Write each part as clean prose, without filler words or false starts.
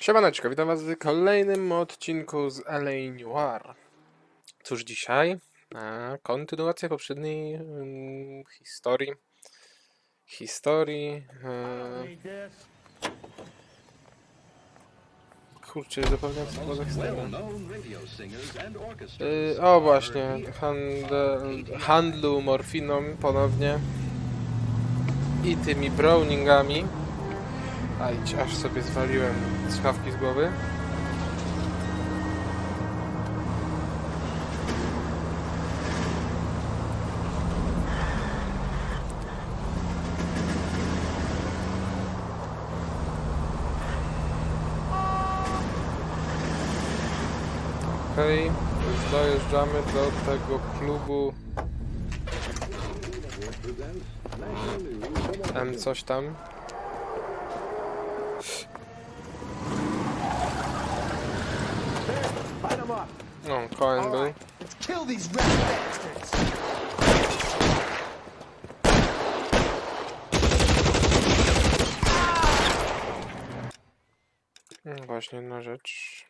Siemaneczko, witam was w kolejnym odcinku z A Noire. Cóż dzisiaj? Kontynuacja poprzedniej historii. Kurczę, zapomniałem co było za historia. O właśnie, handlu morfiną ponownie i tymi browningami. Aż sobie zwaliłem słuchawki z głowy. Okej, już dojeżdżamy do tego klubu. Coś tam. No, Cohen był. No właśnie, jedna rzecz.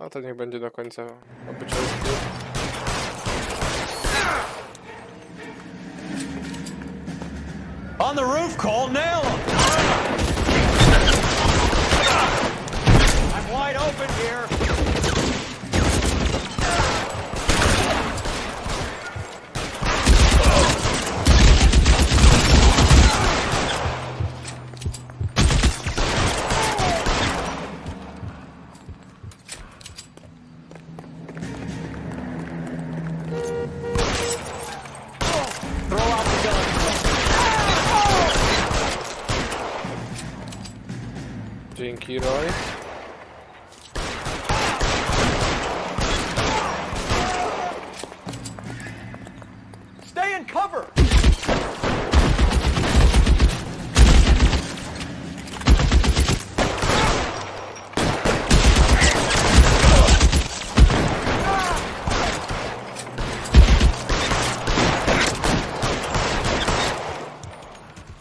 No to niech będzie do końca obyczajski. On the roof, Cole, nail him! I'm wide open here. Throw out the gun. Dzięki, Roy. Stay in cover!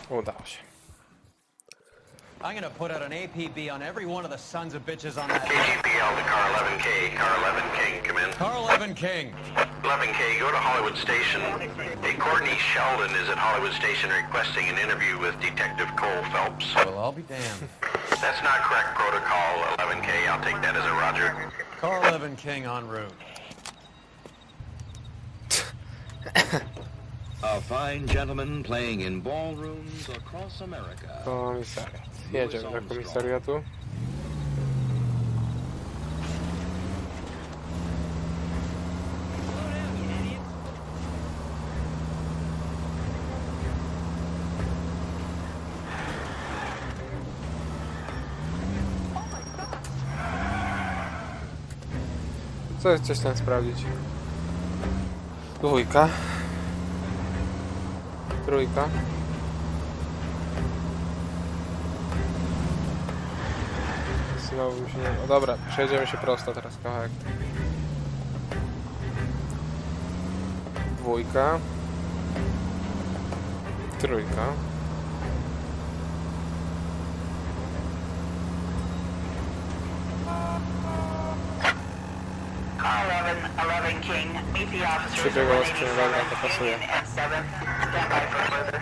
Udało się. I'm gonna put out an APB on every one of the sons of bitches on that. KGPL to car 11K. Car 11 King, come in. Car 11 King. 11K, go to Hollywood Station. Hey, Courtney Sheldon is at Hollywood Station requesting an interview with Detective Cole Phelps. Well, I'll be damned. That's not correct protocol, 11K. I'll take that as a roger. Car 11 King en route. A fine gentleman playing in ballrooms across America. Komisariat. Jedziemy do komisariatu. Co chcesz tam sprawdzić? Dwójka. Trójka. Znowu mi się nie... O dobra, przejdziemy się prosto teraz kawałek. Dwójka. Trójka. Car 11 King, meet the officers. Przebiegło skrzyniowego, to pasuje. At 7. Stand by for further.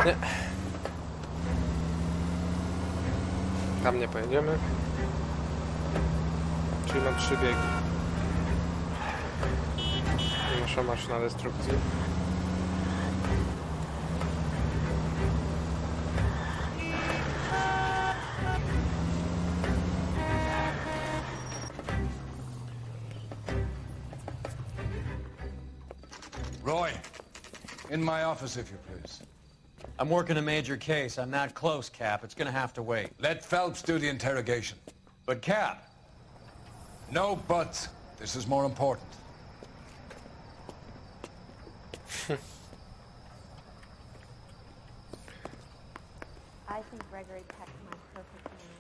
Nie. Tam nie pojedziemy. Czyli mam 3 biegi. Nasza maszyna destrukcji. Roy, in my office, if you please. I'm working a major case. I'm that close, Cap. It's gonna have to wait. Let Phelps do the interrogation. But, Cap, No buts. This is more important. I think Gregory picked my perfect name.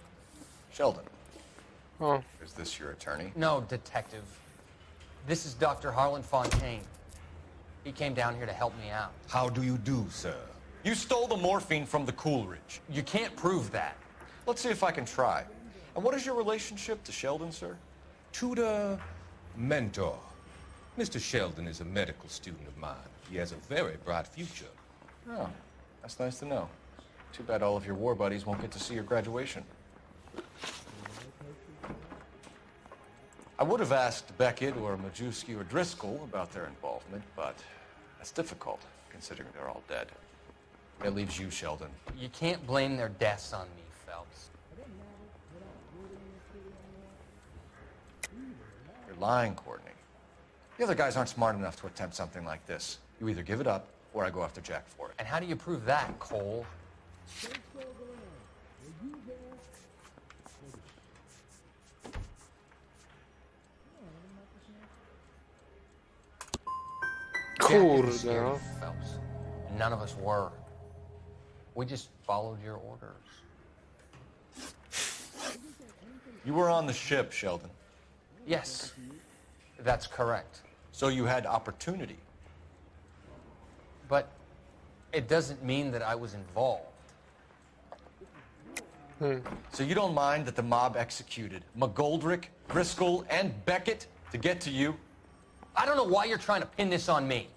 Sheldon, O, is this your attorney? No, Detective. This is Dr. Harlan Fontaine. He came down here to help me out. How do you do, sir? You stole the morphine from the Coolidge. You can't prove that. Let's see if I can try. And what is your relationship to Sheldon, sir? Tutor, mentor. Mr. Sheldon is a medical student of mine. He has a very bright future. Oh, that's nice to know. Too bad all of your war buddies won't get to see your graduation. I would have asked Beckett or Majewski or Driscoll about their involvement, but that's difficult, considering they're all dead. That leaves you, Sheldon. You can't blame their deaths on me, Phelps. You're lying, Courtney. The other guys aren't smart enough to attempt something like this. You either give it up, or I go after Jack for it. And how do you prove that, Cole? Kurde, Jack scared no. you, Phelps. And none of us were. We just followed your orders. You were on the ship, Sheldon. Yes, that's correct. So you had opportunity. But it doesn't mean that I was involved. So you don't mind that the mob executed McGoldrick, Driscoll, and Beckett to get to you? I don't know why you're trying to pin this on me.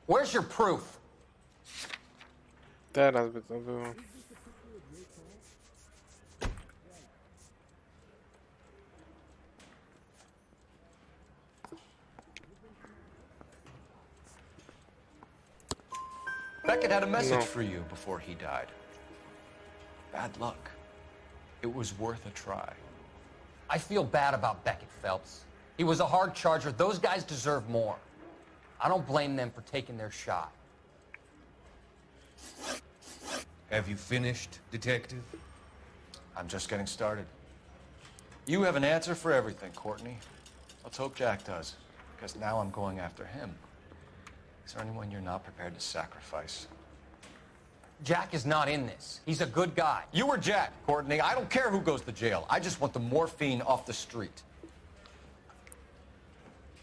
Where's your proof? Teraz by to było. Beckett had a message No. for you before he died. Bad luck. It was worth a try. I feel bad about Beckett, Phelps. He was a hard charger. Those guys deserve more. I don't blame them for taking their shot. Have you finished, Detective? I'm just getting started. You have an answer for everything, Courtney. Let's hope Jack does, because now I'm going after him. Is there anyone you're not prepared to sacrifice? Jack is not in this. He's a good guy. You or Jack, Courtney. I don't care who goes to jail. I just want the morphine off the street.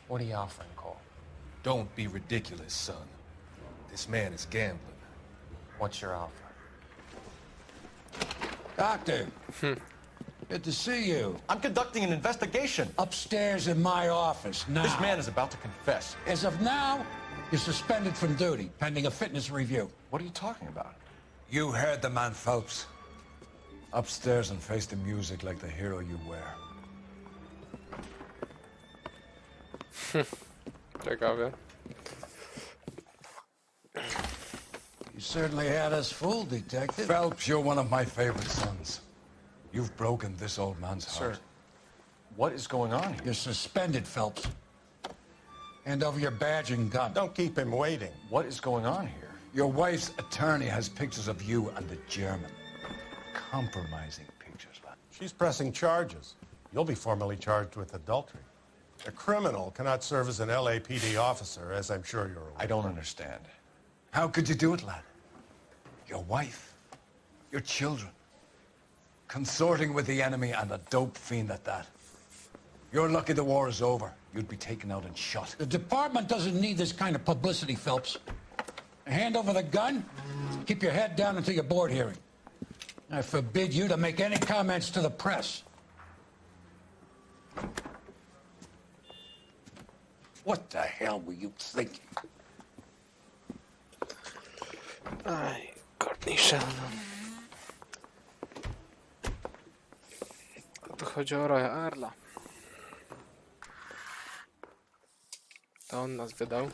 What are you offering, Cole? Don't be ridiculous, son. This man is gambling. What's your offer? Doctor. Good to see you. I'm conducting an investigation. Upstairs in my office now. This man is about to confess. As of now, you're suspended from duty, pending a fitness review. What are you talking about? You heard the man, Phelps. Upstairs and face the music like the hero you wear. Ciekawe. You certainly had us fooled, Detective. Phelps, you're one of my favorite sons. You've broken this old man's heart. Sir, what is going on here? You're suspended, Phelps. Hand over your badge and gun. Don't keep him waiting. What is going on here? Your wife's attorney has pictures of you and the German. Compromising pictures, lad. She's pressing charges. You'll be formally charged with adultery. A criminal cannot serve as an LAPD officer, as I'm sure you're aware. I don't understand. How could you do it, lad? Your wife, your children, consorting with the enemy and a dope fiend at that. You're lucky the war is over. You'd be taken out and shot. The department doesn't need this kind of publicity, Phelps. Hand over the gun, keep your head down until your board hearing. I forbid you to make any comments to the press. What the hell were you thinking? Aj, Courtney Sheldon. Tu chodzi o Roya Arla. To on nas wydał.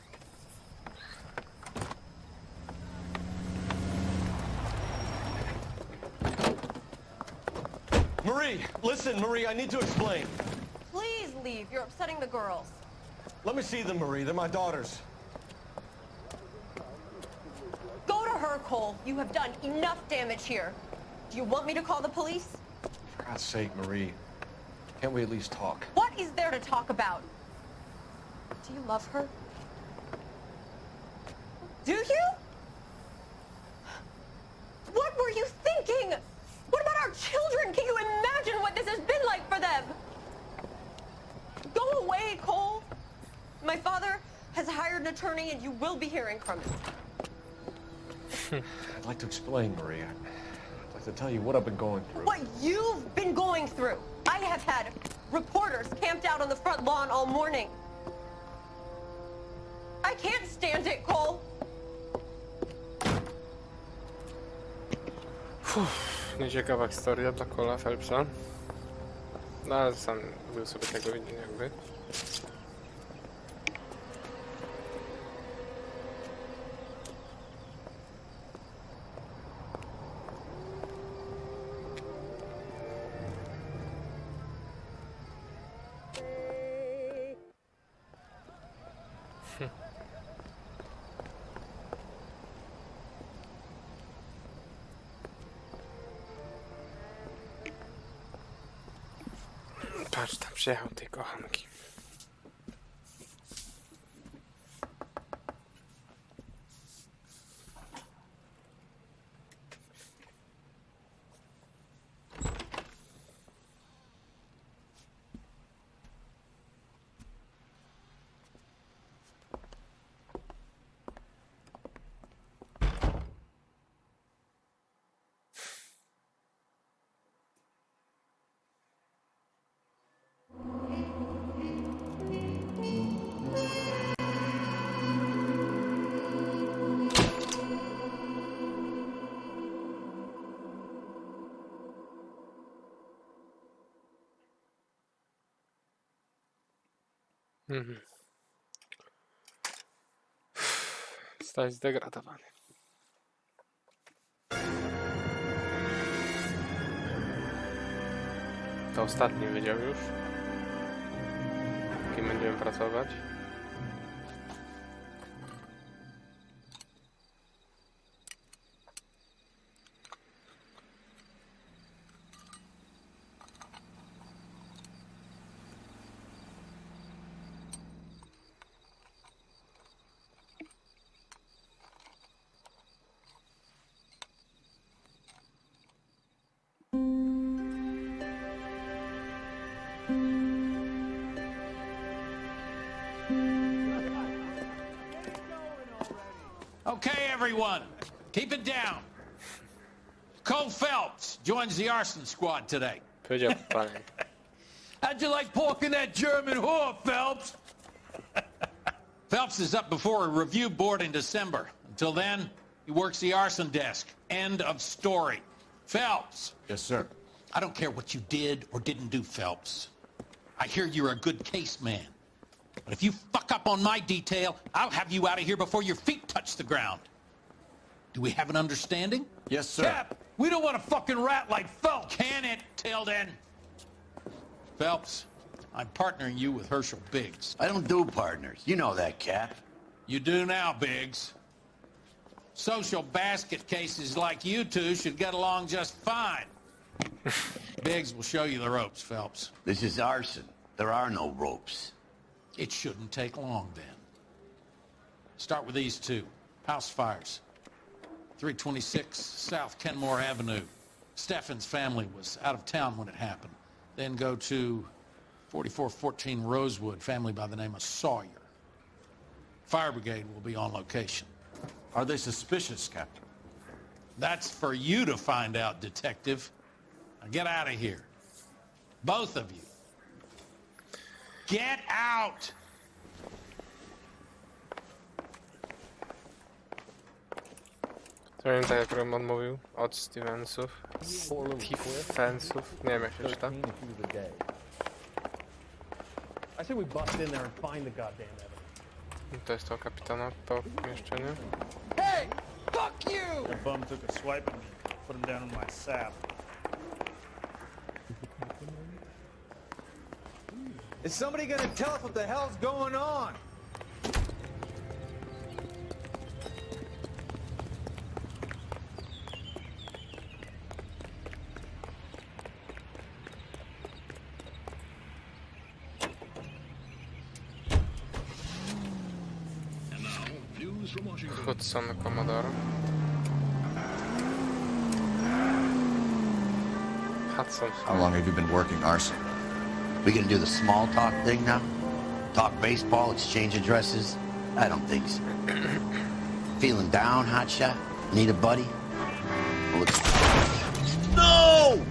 Marie, listen, Marie, I need to explain. Please leave. You're upsetting the girls. Let me see them, Marie. They're my daughters. Go to her, Cole. You have done enough damage here. Do you want me to call the police? For God's sake, Marie. Can't we at least talk? What is there to talk about? Do you love her? Do you? What were you thinking? What about our children? Can you imagine what this has been like for them? Go away, Cole. My father has hired an attorney and you will be hearing from him. I'd like to explain, Marie. I'd like to tell you what I've been going through. What you've been going through. I have had reporters camped out on the front lawn all morning. I can't stand it, Cole. Nieciekawa historia dla Cole'a Phelpsa. No ale sam był sobie tego winien jakby. Patrz, tam przyjechał tej kochanki. Zostałeś zdegradowany. To ostatni wydział już. Kim będziemy pracować? Okay, everyone, keep it down. Cole Phelps joins the arson squad today. Powiedział pan. How'd you like pork in that German whore, Phelps? Phelps is up before a review board in December. Until then, he works the arson desk. End of story. Phelps. Yes, sir. I don't care what you did or didn't do, Phelps. I hear you're a good case man. But if you fuck up on my detail, I'll have you out of here before your feet touch the ground. Do we have an understanding? Yes, sir. Cap, we don't want a fucking rat like Phelps. Can it, Tilden? Phelps, I'm partnering you with Herschel Biggs. I don't do partners. You know that, Cap. You do now, Biggs. Social basket cases like you two should get along just fine. Biggs will show you the ropes, Phelps. This is arson. There are no ropes. It shouldn't take long, then. Start with these two. House fires. 326 South Kenmore Avenue. Steffen's family was out of town when it happened. Then go to 4414 Rosewood, family by the name of Sawyer. Fire brigade will be on location. Are they suspicious, Captain? That's for you to find out, Detective. Now get out of here. Both of you. Get out! Pamiętaj, jak on mówił? Od Stevensów. Stevensów. Nie wiem, jak się czyta. I say we bust in there and find the goddamn evidence. To jest to kapitana, to pomieszczenie. Hey! Fuck you! That bum took a swipe at me. Put him down in my sap. Is somebody gonna tell us what the hell's going on? Hudson Commodore. Hudson. How long have you been working arson? We gonna do the small talk thing now? Talk baseball, exchange addresses? I don't think so. Feeling down, hotshot? Need a buddy? Look. No!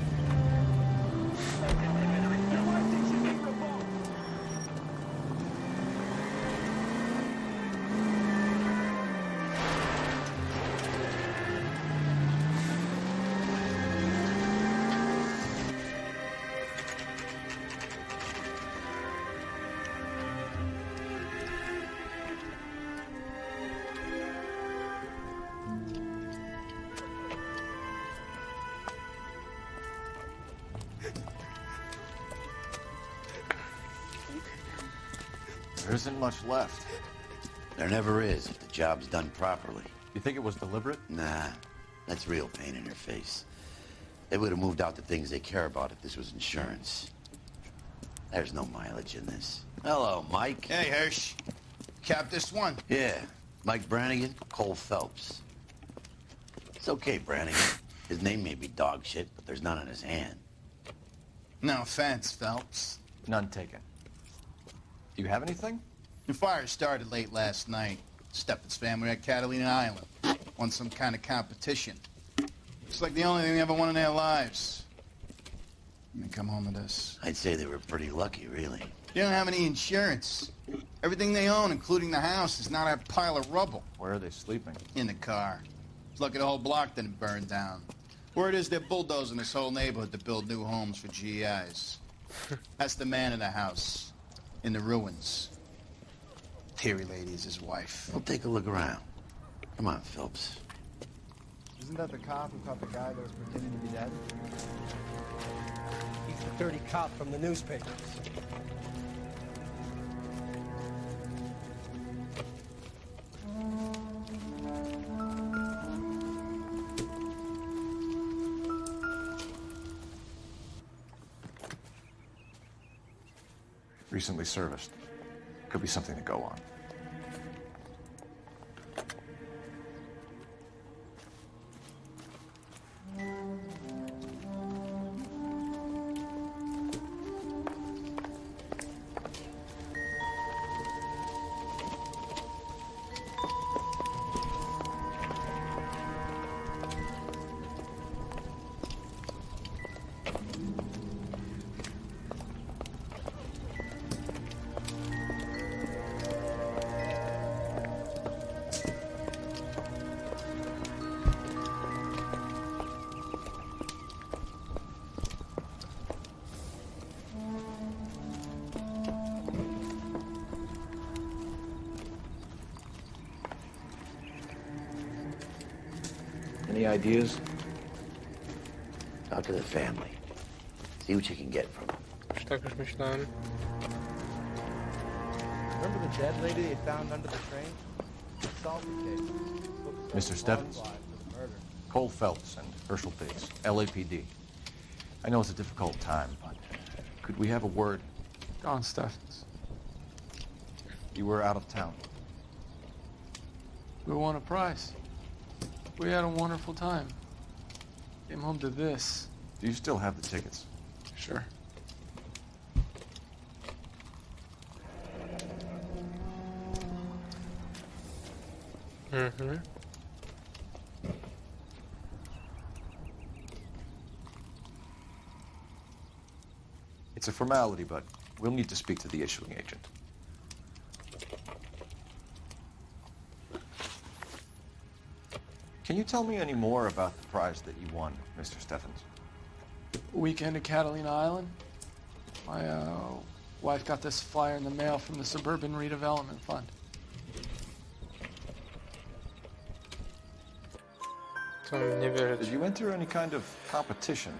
There isn't much left. There never is if the job's done properly. You think it was deliberate? Nah, that's real pain in your face. They would have moved out the things they care about if this was insurance. There's no mileage in this. Hello, Mike. Hey, Hirsch. Cap this one? Yeah, Mike Brannigan, Cole Phelps. It's okay, Brannigan. His name may be dog shit, but there's none in his hand. No offense, Phelps. None taken. Do you have anything? The fire started late last night. Steffen's family at Catalina Island. Won some kind of competition. It's like the only thing they ever won in their lives. And they come home to this. I'd say they were pretty lucky, really. They don't have any insurance. Everything they own, including the house, is not a pile of rubble. Where are they sleeping? In the car. It's lucky the whole block didn't burn down. Word is they're bulldozing this whole neighborhood to build new homes for GIs. That's the man in the house. In the ruins. Terry lady is his wife. We'll take a look around. Come on, Phelps. Isn't that the cop who caught the guy that was pretending to be dead? He's the dirty cop from the newspapers. Recently serviced. Could be something to go on. Any ideas? Talk to the family. See what you can get from them. Już tak już myślałem. Remember the dead lady they found under the train? Solved the case. Mr. Steffens? Cole Phelps and Herschel Biggs, LAPD. I know it's a difficult time, but could we have a word? Don Steffens. You were out of town. We won a prize. We had a wonderful time. Came home to this. Do you still have the tickets? Sure. Mhm. It's a formality, but we'll need to speak to the issuing agent. Can you tell me any more about the prize that you won, Mr. Steffens? Weekend at Catalina Island. My wife got this flyer in the mail from the Suburban Redevelopment Fund. To nie wierzyć. Did you enter any kind of competition?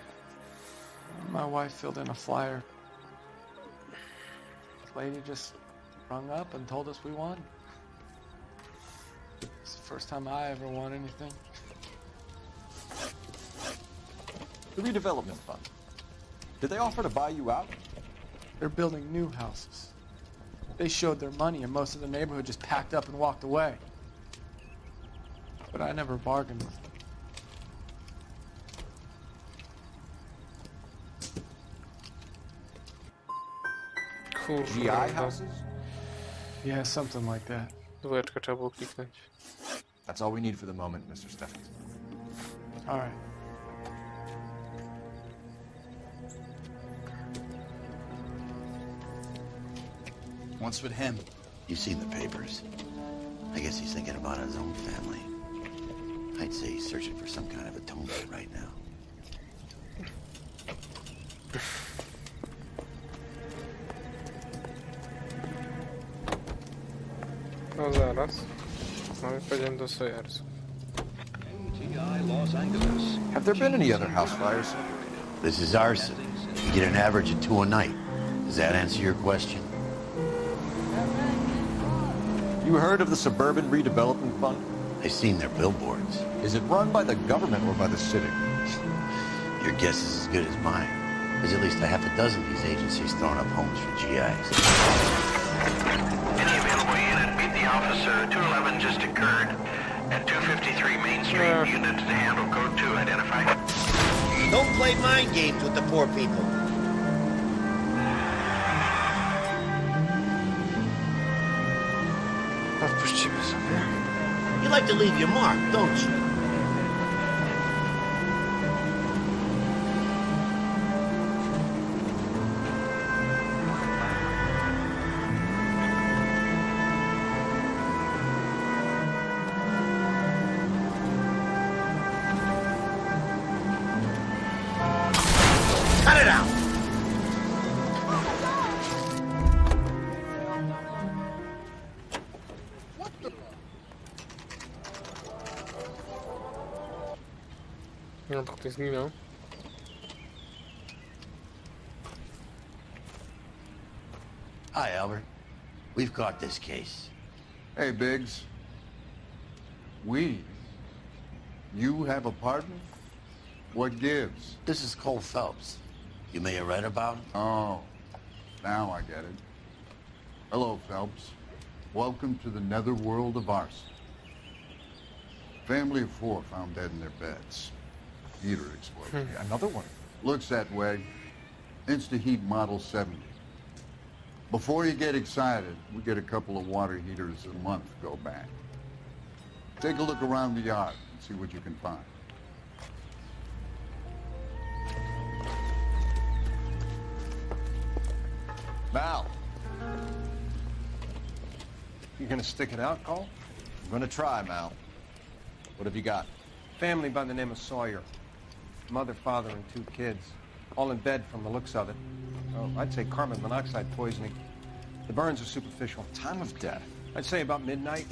My wife filled in a flyer. This lady just rung up and told us we won. It's the first time I ever won anything. The redevelopment fund. Did they offer to buy you out? They're building new houses. They showed their money and most of the neighborhood just packed up and walked away. But I never bargained with them. GI houses? Yeah, something like that. Dwójeczkę trzeba było kliknąć. That's all we need for the moment, Mr. Stephens. All right. What's with him? You've seen the papers. I guess he's thinking about his own family. I'd say he's searching for some kind of atonement right now. No zaraz. Mamy powiedziałem do Sayersów. Have there been any other house fires? This is arson. You get an average of 2 a night. Does that answer your question? You heard of the Suburban Redevelopment Fund? I've seen their billboards. Is it run by the government or by the city? Your guess is as good as mine. There's at least a half a dozen of these agencies throwing up homes for GIs. Any available unit, meet the officer. 211 just occurred at 253 Main Street. Unit to handle code 2 identified. Don't play mind games with the poor people. Odpuścimy sobie. You like to leave your mark, don't you? Cut it out! No to ktoś zginął. Hi, Albert. We've caught this case. Hey, Biggs. We? You have a partner? What gives? This is Cole Phelps. You may have read about him. Oh, now I get it. Hello, Phelps. Welcome to the netherworld of arson. Family of 4 found dead in their beds. Heater exploded. Another one. Looks that way. Insta-Heat Model 70. Before you get excited, we get a couple of water heaters a month go back. Take a look around the yard and see what you can find. Mal. You gonna stick it out, Cole? I'm gonna try, Mal. What have you got? Family by the name of Sawyer. Mother, father, and 2 kids. All in bed from the looks of it. Oh, I'd say carbon monoxide poisoning. The burns are superficial. Time of death? I'd say about midnight.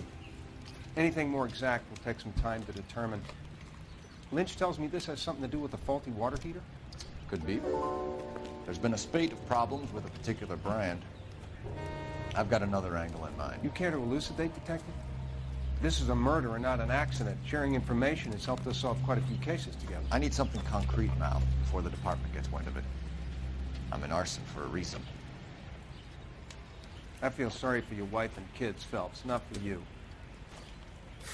Anything more exact will take some time to determine. Lynch tells me this has something to do with a faulty water heater. Could be. There's been a spate of problems with a particular brand. I've got another angle in mind. You care to elucidate, Detective? This is a murder and not an accident. Sharing information has helped us solve quite a few cases together. I need something concrete, Mal, before the department gets wind of it. I'm in arson for a reason. I feel sorry for your wife and kids, Phelps, not for you.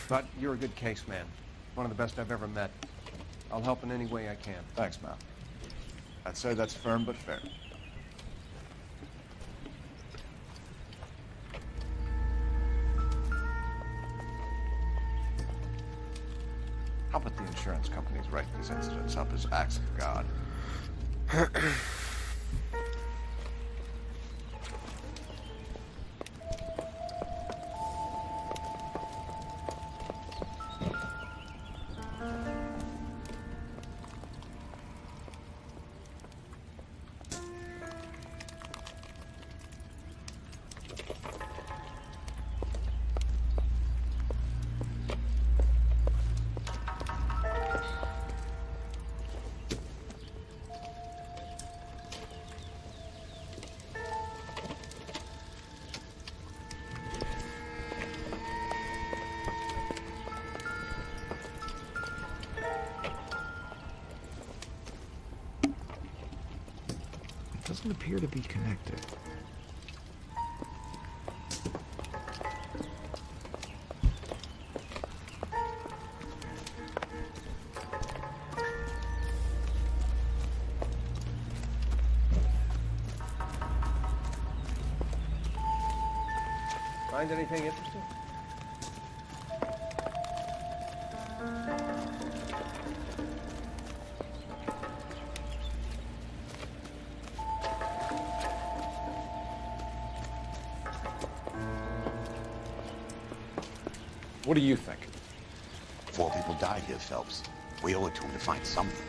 But you're a good case man. One of the best I've ever met. I'll help in any way I can. Thanks, Mal. I'd say that's firm but fair. How about the insurance companies write these incidents up as acts of God? Doesn't appear to be connected. Find anything interesting? What do you think? 4 people died here, Phelps. We owe it to him to find something.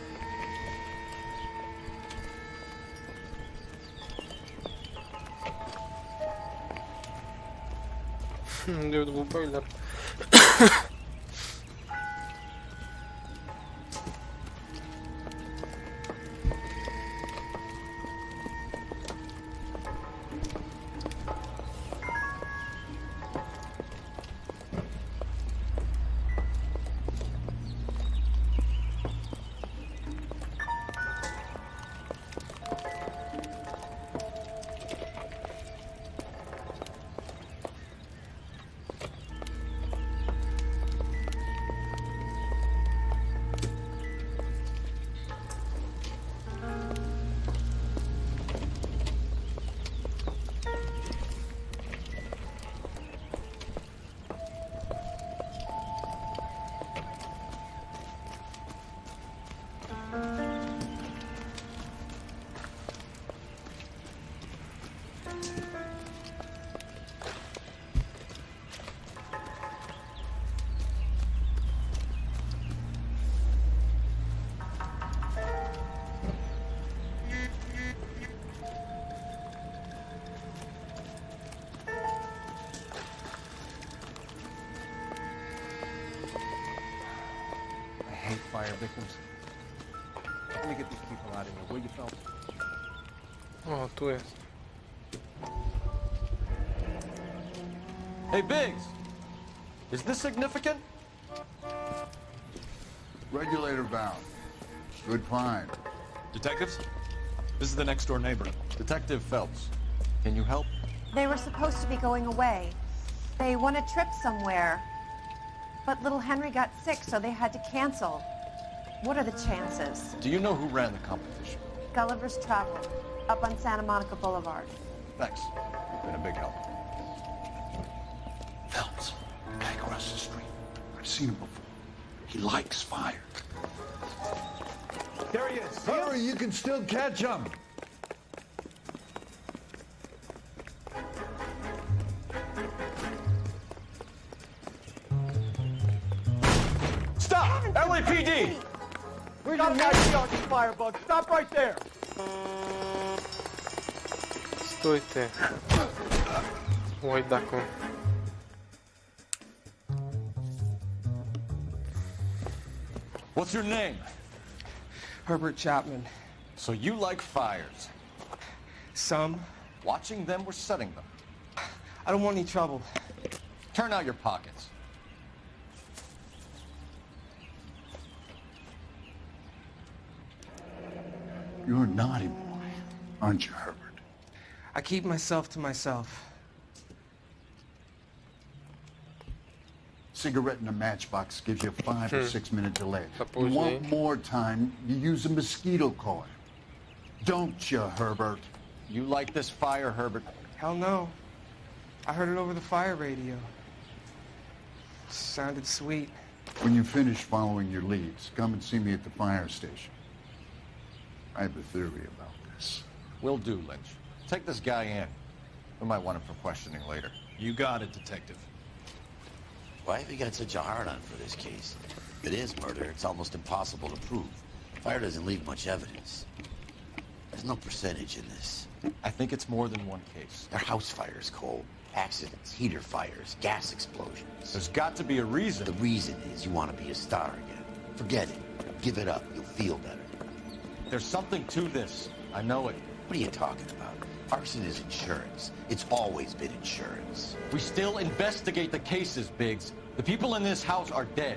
Gdyby to był boiler. Fire victims. Let me get these people out of here, will you, Phelps? O, tu jest. Hey, Biggs! Is this significant? Regulator valve. Good find. Detectives? This is the next door neighbor. Detective Phelps. Can you help? They were supposed to be going away. They won a trip somewhere. But little Henry got sick, so they had to cancel. What are the chances? Do you know who ran the competition? Gulliver's Travel, up on Santa Monica Boulevard. Thanks. You've been a big help. Phelps, guy across the street. I've seen him before. He likes fire. There he is. Hurry, you can still catch him. Stop! LAPD! Where's your nice dog, you firebug? Stop right there! Stój ty. Łajdaku. What's your name? Herbert Chapman. So you like fires? Some. Watching them or setting them? I don't want any trouble. Turn out your pockets. You're a naughty boy, aren't you, Herbert? I keep myself to myself. Cigarette in a matchbox gives you a 5 or 6 minute delay. You później. want more time, you use a mosquito coil. Don't you, Herbert? You like this fire, Herbert? Hell no. I heard it over the fire radio. Sounded sweet. When you finish following your leads, come and see me at the fire station. I have a theory about this. Will do, Lynch. Take this guy in. We might want him for questioning later. You got it, Detective. Why have you got such a hard-on for this case? If it is murder, it's almost impossible to prove. Fire doesn't leave much evidence. There's no percentage in this. I think it's more than one case. They're house fires, Cole. Accidents, heater fires, gas explosions. There's got to be a reason. The reason is you want to be a star again. Forget it. Give it up. You'll feel better. There's something to this. I know it. What are you talking about? Arson is insurance. It's always been insurance. We still investigate the cases, Biggs. The people in this house are dead.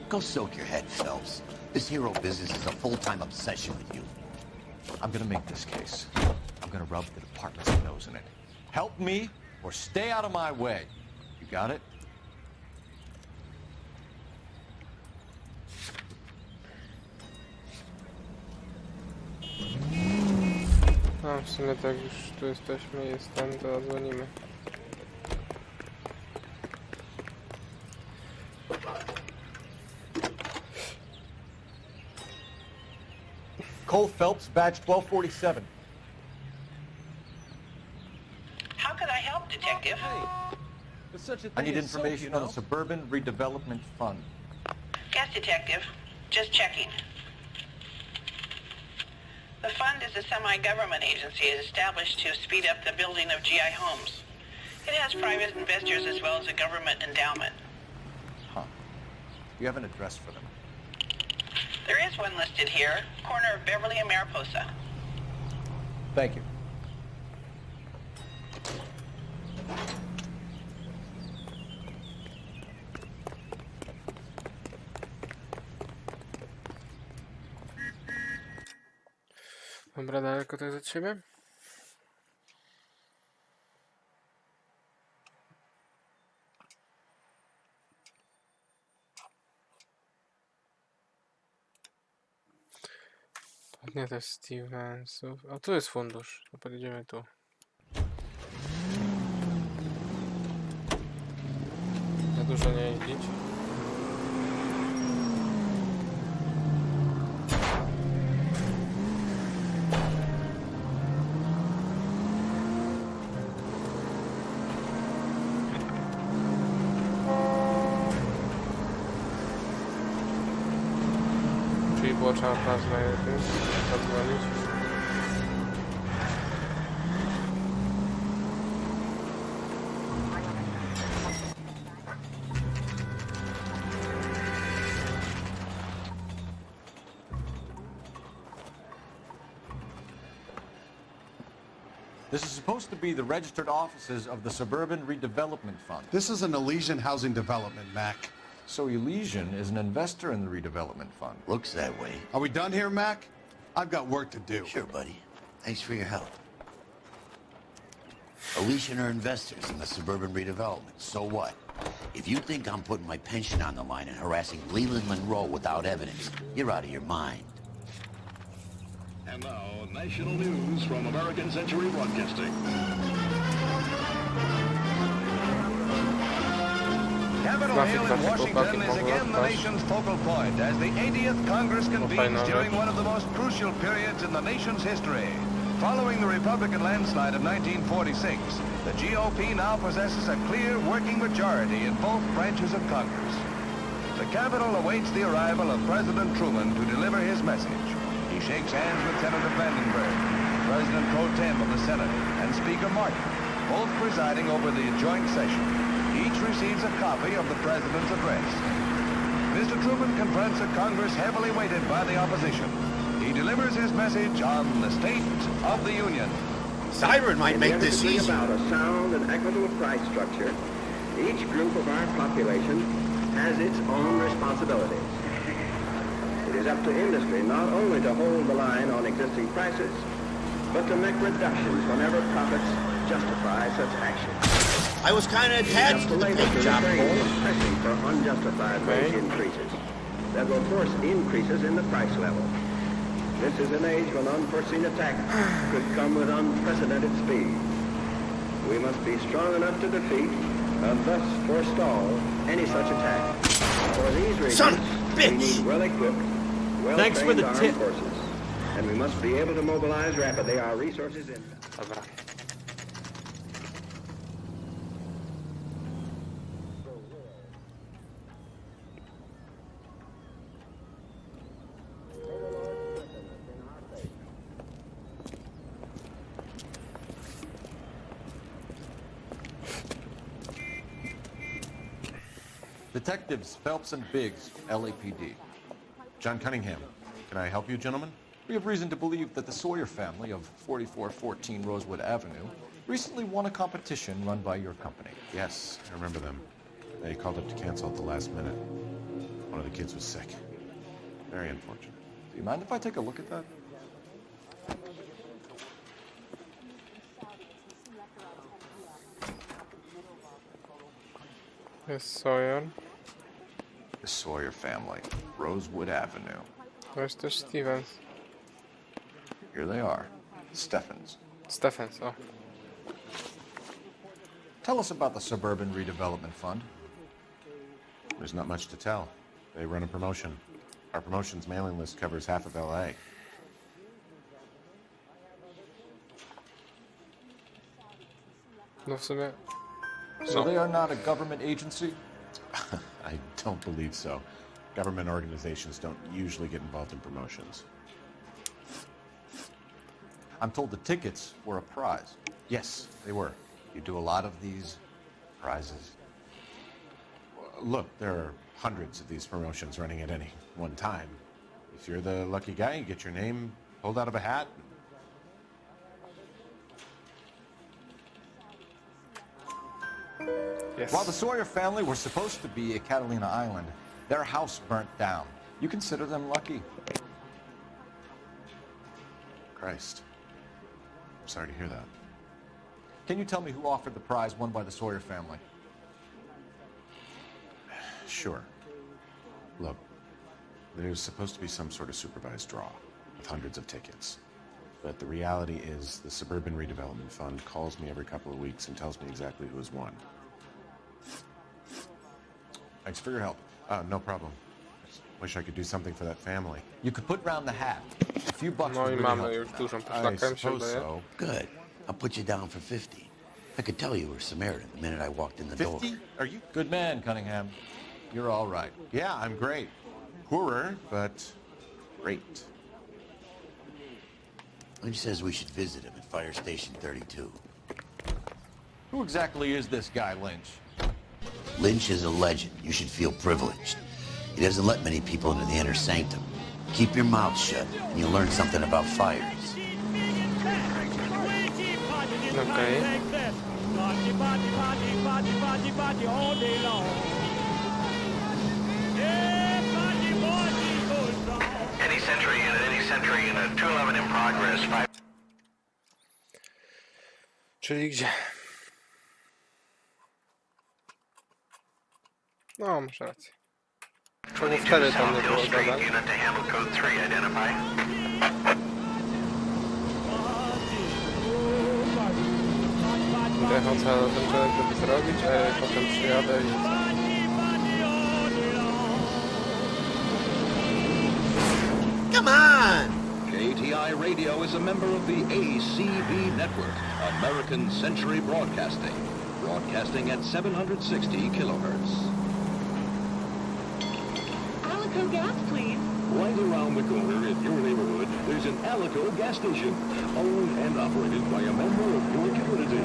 Go soak your head, Phelps. This hero business is a full-time obsession with you. I'm gonna make this case. I'm gonna rub the department's nose in it. Help me or stay out of my way. You got it? No, w sumie tak już tu jesteśmy, jest ten, to dzwonimy. Cole Phelps, badge 1247. How can I help, Detective? Hey, this such a thing I need as soap, information you on know? the Suburban Redevelopment Fund. Yes, Detective. Just checking. The fund is a semi-government agency established to speed up the building of GI homes. It has private investors as well as a government endowment. Huh. You have an address for them? There is one listed here, corner of Beverly and Mariposa. Thank you. Dobra, daleko to jest od siebie? Nie, to jest Stevensów. A tu jest fundusz. To podjedziemy tu. Za dużo nie jeździć. Czyli było trzeba teraz najlepiej zadzwonić. This is supposed to be the registered offices of the Suburban Redevelopment Fund. This is an Elysian housing development, Mac. So Elysian is an investor in the redevelopment fund. Looks that way. Are we done here, Mac? I've got work to do. Sure, buddy. Thanks for your help. Elysian are investors in the suburban redevelopment. So what? If you think I'm putting my pension on the line and harassing Leland Monroe without evidence, you're out of your mind. And now, national news from American Century Broadcasting. Capitol Hill in Washington is again the nation's focal point as the 80th Congress convenes during one of the most crucial periods in the nation's history. Following the Republican landslide of 1946, the GOP now possesses a clear working majority in both branches of Congress. The Capitol awaits the arrival of President Truman to deliver his message. He shakes hands with Senator Vandenberg, President Pro Tem of the Senate, and Speaker Martin, both presiding over the joint session. Each receives a copy of the President's address. Mr. Truman confronts a Congress heavily weighted by the opposition. He delivers his message on the State of the Union. Siren might make this easy. About a sound and equitable price structure, each group of our population has its own responsibilities. It is up to industry not only to hold the line on existing prices, but to make reductions whenever profits justify such action. I was kind of attached to the paint job, pressing for unjustified wage increases that will force increases in the price level. This is an age when unforeseen attacks could come with unprecedented speed. We must be strong enough to defeat and thus forestall any such attack. For these reasons, we need well-equipped, well-trained armed forces, and we must be able to mobilize rapidly our resources in... Detectives Phelps and Biggs, LAPD. John Cunningham. Can I help you, gentlemen? We have reason to believe that the Sawyer family of 4414 Rosewood Avenue recently won a competition run by your company. Yes, I remember them. They called up to cancel at the last minute. One of the kids was sick. Very unfortunate. Do you mind if I take a look at that? Jest Sawyer. The Sawyer family, Rosewood Avenue. To jest też Stevens. Here they are, Stephens. Stephens, oh. Tell us about the Suburban Redevelopment Fund. There's not much to tell. They run a promotion. Our promotion's mailing list covers half of LA. No w sumie... So they are not a government agency? I don't believe so. Government organizations don't usually get involved in promotions. I'm told the tickets were a prize. Yes, they were. You do a lot of these prizes? Look, there are hundreds of these promotions running at any one time. If you're the lucky guy, you get your name pulled out of a hat. Yes. While the Sawyer family were supposed to be at Catalina Island, their house burnt down. You consider them lucky? Christ. I'm sorry to hear that. Can you tell me who offered the prize won by the Sawyer family? Sure. Look, there's supposed to be some sort of supervised draw with hundreds of tickets. But the reality is the Suburban Redevelopment Fund calls me every couple of weeks and tells me exactly who has won. Thanks for your help. No problem. Just wish I could do something for that family. You could put round the hat. A few bucks No would i really mamy help. już dużą I poszlakę, mi się suppose wydaje. so. Good. I'll put you down for 50. I could tell you were Samaritan the minute I walked in the door. 50? Are you? Good man, Cunningham. You're all right. Yeah, I'm great. Poorer, but great. Lynch says we should visit him at Fire Station 32. Who exactly is this guy, Lynch? Lynch is a legend. You should feel privileged. He doesn't let many people into the inner sanctum. Keep your mouth shut, and you'll learn something about fires. Okej. Any century in a 211 in progress. Czyli gdzie? No, masz rację. Czemu wtedy tam nie było zadań? Unit to handle code 3, identify. Jechał cały ten challenge, żeby zrobić, a potem przyjadę i... Come on! KTI Radio is a member of the ACB network, American Century Broadcasting, broadcasting at 760 kilohertz. Alico gas, please. Right around the corner in your neighborhood, there's an Alico gas station, owned and operated by a member of your community.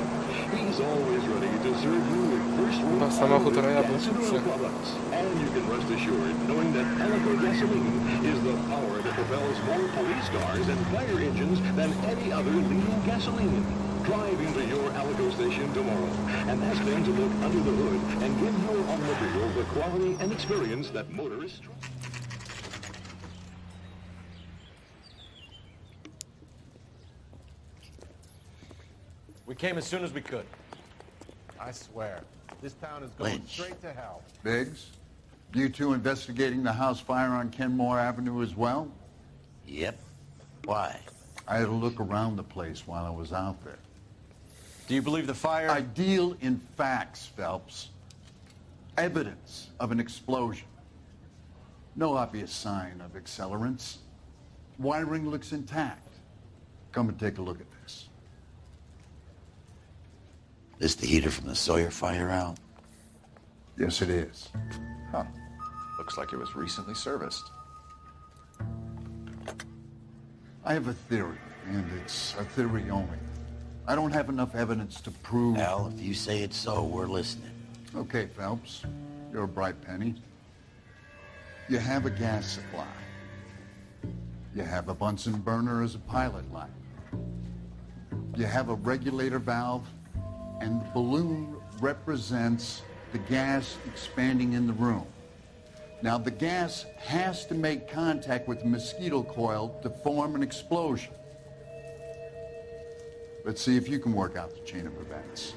He's always ready to serve you with first-rate samochód Roya był gas and szybszy. oil products. And you can rest assured knowing that Alico gasoline is the power that propels more police cars and fire engines than any other leading gasoline. Drive into your Alico station tomorrow and ask them to look under the hood and give your automobile the quality and experience that motorists trust. We came as soon as we could. I swear, this town is going Lynch. straight to hell. Biggs, you two investigating the house fire on Kenmore Avenue as well? Yep. Why? I had a look around the place while I was out there. Do you believe the fire? I deal in facts, Phelps. Evidence of an explosion. No obvious sign of accelerants. Wiring looks intact. Come and take a look at this. This the heater from the Sawyer fire out? Yes, it is. Huh. Looks like it was recently serviced. I have a theory, and it's a theory only. I don't have enough evidence to prove... Al, if you say it's so, we're listening. Okay, Phelps. You're a bright penny. You have a gas supply. You have a Bunsen burner as a pilot light. You have a regulator valve, and the balloon represents the gas expanding in the room. Now, the gas has to make contact with the mosquito coil to form an explosion. Let's see if you can work out the chain of events.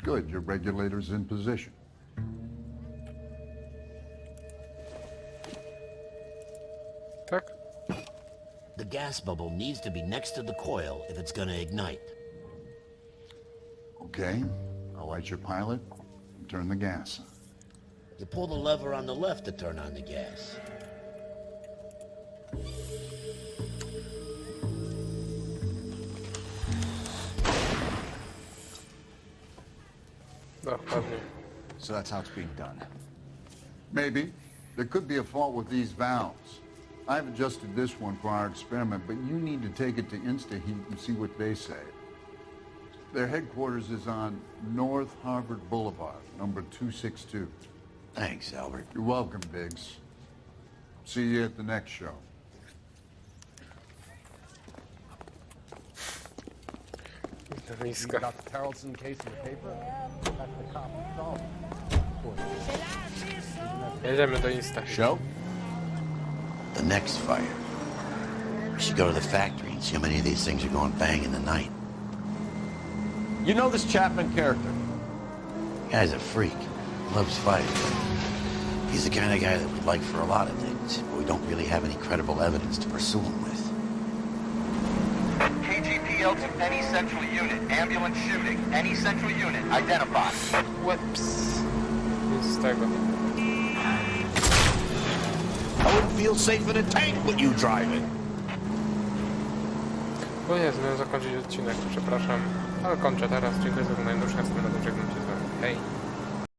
Good, your regulator's in position. Tak? The gas bubble needs to be next to the coil if it's gonna ignite. Okay, I'll light your pilot and turn the gas on. You pull the lever on the left to turn on the gas. Dokładnie. So that's how it's being done. Maybe. There could be a fault with these valves. I've adjusted this one for our experiment, but you need to take it to InstaHeat and see what they say. Their headquarters is on North Harvard Boulevard, number 262. Thanks, Albert. You're welcome, Biggs. See you at the next show. You got the Tarleton case in the paper? That's the cop who solved it. Jedziemy do Insta. Show? The next fire. We should go to the factory and see how many of these things are going bang in the night. You know this Chapman character? The guy's a freak. Loves fighting. He's the kind of guy that we'd like for a lot of things, but we don't really have any credible evidence to pursue him with. KGPL to any central unit. Ambulance shooting. Any central unit. Identify. Whoops. Z tego. I wouldn't feel safe in a tank with you driving. Bo nie, miałem zakończyć odcinek, przepraszam. Ale kończę teraz. Dziękuję za oglądanie. Do usłyszenia. Żegnam się z wami. Hej.